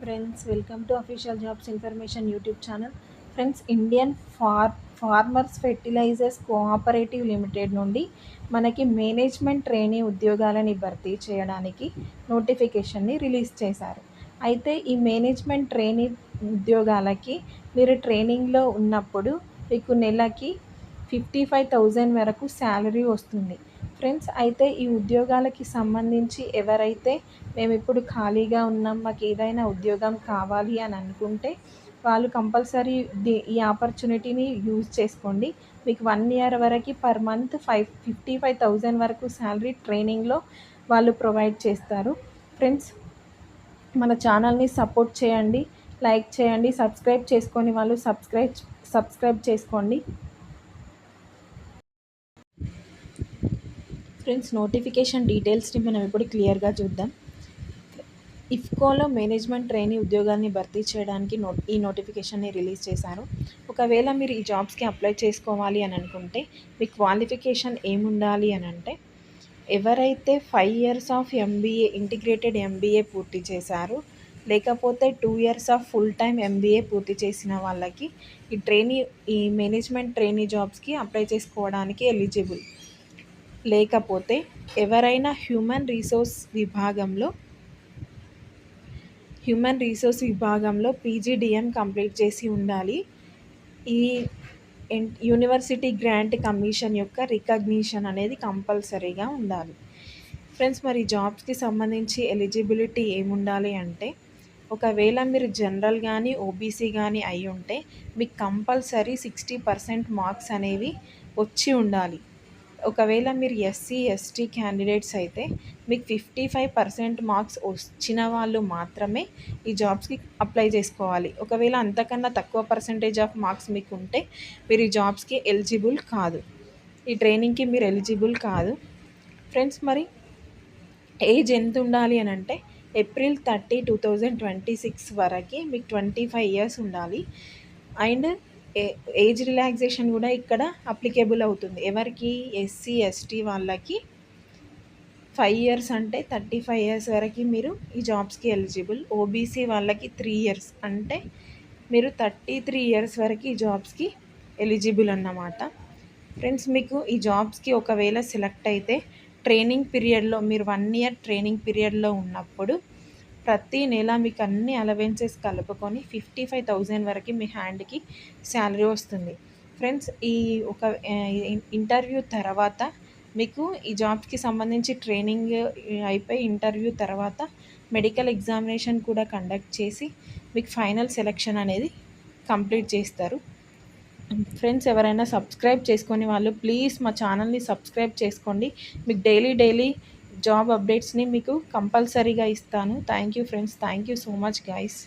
Friends, welcome to official jobs information YouTube channel. Friends, Indian farmers fertilisers cooperative limited నుండి మనకి management trainee ఉద్యోగాలని భర్తీ చేయడానికి నోటిఫికేషన్ని release చేశారు. అయితే ఈ మేనేజ్మెంట్ ట్రైనీ ఉద్యోగాలకి మీరు ట్రైనింగ్లో ఉన్నప్పుడు మీకు నెలకి 55,000 వరకు శాలరీ వస్తుంది. ఫ్రెండ్స్, అయితే ఈ ఉద్యోగాలకి సంబంధించి ఎవరైతే మేము ఇప్పుడు ఖాళీగా ఉన్నాం, మాకు ఏదైనా ఉద్యోగం కావాలి అని అనుకుంటే వాళ్ళు కంపల్సరీ ఈ ఆపర్చునిటీని యూజ్ చేసుకోండి. మీకు 1 ఇయర్ వరకు పర్ మంత్ 55,000 వరకు శాలరీ ట్రైనింగ్లో వాళ్ళు ప్రొవైడ్ చేస్తారు. ఫ్రెండ్స్, మన ఛానల్ని సపోర్ట్ చేయండి, లైక్ చేయండి, సబ్స్క్రైబ్ చేసుకొని వాళ్ళు సబ్స్క్రైబ్ చేసుకోండి. ఫ్రెండ్స్, నోటిఫికేషన్ డీటెయిల్స్ని మనం ఇప్పుడు క్లియర్గా చూద్దాం. ఇఫ్కోలో మేనేజ్మెంట్ ట్రైనీ ఉద్యోగాల్ని భర్తీ చేయడానికి ఈ నోటిఫికేషన్ని రిలీజ్ చేశారు. ఒకవేళ మీరు ఈ జాబ్స్కి అప్లై చేసుకోవాలి అని అనుకుంటే మీ క్వాలిఫికేషన్ ఏముండాలి అని అంటే, ఎవరైతే 5 years of MBA integrated MBA పూర్తి చేశారు, లేకపోతే 2 years of full time MBA పూర్తి చేసిన వాళ్ళకి ఈ మేనేజ్మెంట్ ట్రైనీ జాబ్స్కి అప్లై చేసుకోవడానికి ఎలిజిబుల్. లేకపోతే ఎవరైనా హ్యూమన్ రీసోర్స్ విభాగంలో పీజీడిఎం కంప్లీట్ చేసి ఉండాలి. ఈ యూనివర్సిటీ గ్రాంట్ కమిషన్ యొక్క రికగ్నిషన్ అనేది కంపల్సరీగా ఉండాలి. ఫ్రెండ్స్, మరి జాబ్స్కి సంబంధించి ఎలిజిబిలిటీ ఏముండాలి అంటే, ఒకవేళ మీరు జనరల్ కానీ ఓబీసీ కానీ అయి ఉంటే మీకు కంపల్సరీ 60% మార్క్స్ అనేవి వచ్చి ఉండాలి. ఒకవేళ మీరు ఎస్సీ ఎస్టీ క్యాండిడేట్స్ అయితే మీకు 55% మార్క్స్ వచ్చిన వాళ్ళు మాత్రమే ఈ జాబ్స్కి అప్లై చేసుకోవాలి. ఒకవేళ అంతకన్నా తక్కువ పర్సంటేజ్ ఆఫ్ మార్క్స్ మీకు ఉంటే మీరు ఈ జాబ్స్కి ఎలిజిబుల్ కాదు, ఈ ట్రైనింగ్కి మీరు ఎలిజిబుల్ కాదు. ఫ్రెండ్స్, మరి ఏజ్ ఎంత ఉండాలి అని అంటే, April 30, 2026 వరకు మీకు 25 ఇయర్స్ ఉండాలి. అండ్ ఏజ్ రిలాక్సేషన్ కూడా ఇక్కడ అప్లికేబుల్ అవుతుంది. ఎవరికి? ఎస్సీ ఎస్టీ వాళ్ళకి 5 ఇయర్స్ అంటే 35 ఇయర్స్ వరకు మీరు ఈ జాబ్స్కి ఎలిజిబుల్. ఓబీసీ వాళ్ళకి 3 ఇయర్స్ అంటే మీరు 33 ఇయర్స్ వరకు ఈ జాబ్స్కి ఎలిజిబుల్ అన్నమాట. ఫ్రెండ్స్, మీకు ఈ జాబ్స్కి ఒకవేళ సెలెక్ట్ అయితే ట్రైనింగ్ పీరియడ్లో మీరు 1 ఇయర్ ట్రైనింగ్ పీరియడ్లో ఉన్నప్పుడు ప్రతి నెల మీకు అన్ని అలవెన్సెస్ కలుపుకొని 55,000 వరకు మీ హ్యాండ్కి శాలరీ వస్తుంది. ఫ్రెండ్స్, ఈ ఇంటర్వ్యూ తర్వాత మీకు ఈ జాబ్స్కి సంబంధించి ట్రైనింగ్ అయిపోయి ఇంటర్వ్యూ తర్వాత మెడికల్ ఎగ్జామినేషన్ కూడా కండక్ట్ చేసి మీకు ఫైనల్ సెలెక్షన్ అనేది కంప్లీట్ చేస్తారు. ఫ్రెండ్స్, ఎవరైనా సబ్స్క్రైబ్ చేసుకొని వాళ్ళు ప్లీజ్ మా ఛానల్ని సబ్స్క్రైబ్ చేసుకోండి. మీకు డైలీ జాబ్ అప్డేట్స్ని మీకు కంపల్సరీగా ఇస్తాను. Thank you friends, thank you so much guys.